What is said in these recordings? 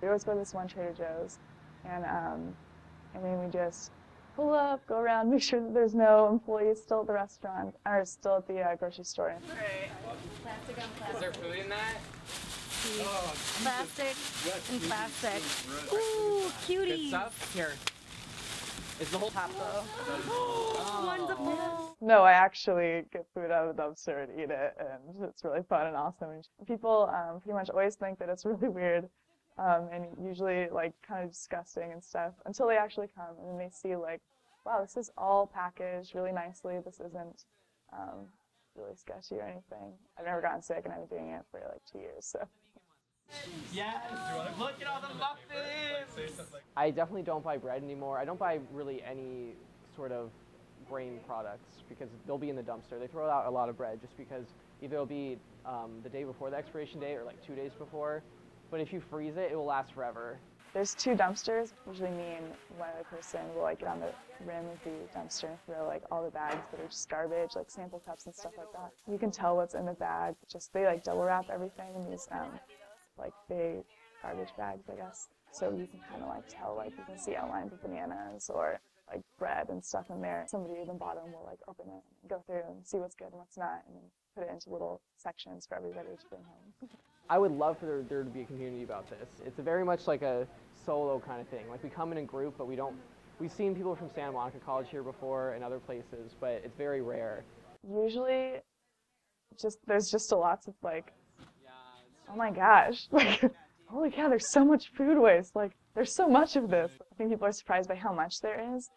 We always go to this one Trader Joe's, and then we just pull up, go around, make sure that there's no employees still at the restaurant, or still at the grocery store. Right. Plastic on plastic. Is there food in that? Oh, plastic and plastic. Ooh, cutie. Good stuff. Here. Is the whole top though? Oh, wonderful. No, I actually get food out of the dumpster and eat it, and it's really fun and awesome. And people pretty much always think that it's really weird and usually like kind of disgusting and stuff until they actually come and then they see like, wow, this is all packaged really nicely. This isn't really sketchy or anything. I've never gotten sick, and I've been doing it for like 2 years, so. Yes! Look at all the muffins! I definitely don't buy bread anymore. I don't buy really any sort of grain products because they'll be in the dumpster. They throw out a lot of bread just because either it'll be the day before the expiration date or like 2 days before. But if you freeze it, it will last forever. There's 2 dumpsters. Usually me and one other person will like get on the rim of the dumpster and throw like all the bags that are just garbage, like sample cups and stuff like that. You can tell what's in the bag. They like double wrap everything in these like big garbage bags, I guess. So you can kind of like tell, like you can see outlines of bananas or like bread and stuff in there. Somebody in the bottom will like open it and go through and see what's good and what's not, and then put it into little sections for everybody to bring home. I would love for there to be a community about this. It's very much like a solo kind of thing. Like we come in a group, but we've seen people from Santa Monica College here before and other places, but it's very rare. Usually, there's just lots of like, oh my gosh, like, holy cow, there's so much food waste. Like, there's so much of this. I think people are surprised by how much there is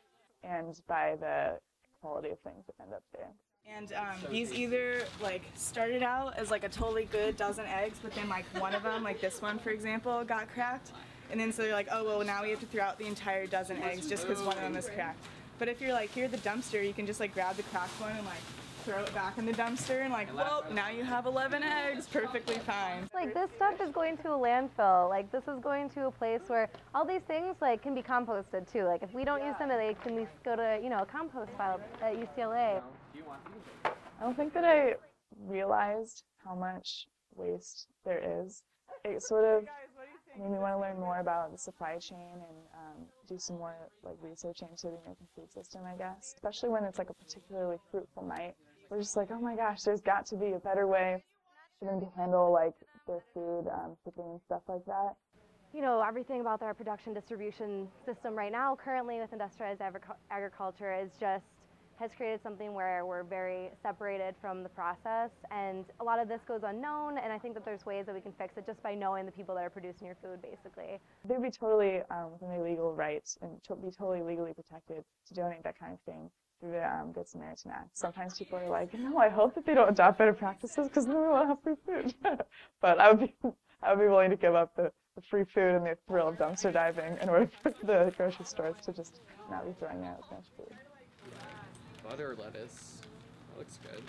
and by the quality of things that end up there. And these either like started out as like a totally good dozen eggs, but then like one of them, like this one for example, got cracked. And then so they're like, oh well, now we have to throw out the entire dozen eggs just because one of them is cracked. But if you're like here at the dumpster, you can just like grab the cracked one and like throw it back in the dumpster and like, well, now you have 11 eggs, perfectly fine. Like this stuff is going to a landfill. Like this is going to a place where all these things like can be composted too. Like if we don't use them, they can at least go to, you know, a compost pile at UCLA. I don't think that I realized how much waste there is. It sort of made me want to learn more about the supply chain and do some more like research into the American food system, I guess. Especially when it's like a particularly fruitful night. We're just like, oh my gosh, there's got to be a better way for them to handle like their food, shipping and stuff like that. You know, everything about our production distribution system right now, currently with industrialized agriculture, has created something where we're very separated from the process, and a lot of this goes unknown, and I think that there's ways that we can fix it just by knowing the people that are producing your food, basically. They'd be totally within their legal rights and be totally legally protected to donate that kind of thing through the Good Samaritan Act. Sometimes people are like, no, I hope that they don't adopt better practices because then we won't have free food. But I would be willing to give up the free food and the thrill of dumpster diving in order for the grocery stores to just not be throwing out as much food. Butter lettuce. That looks good.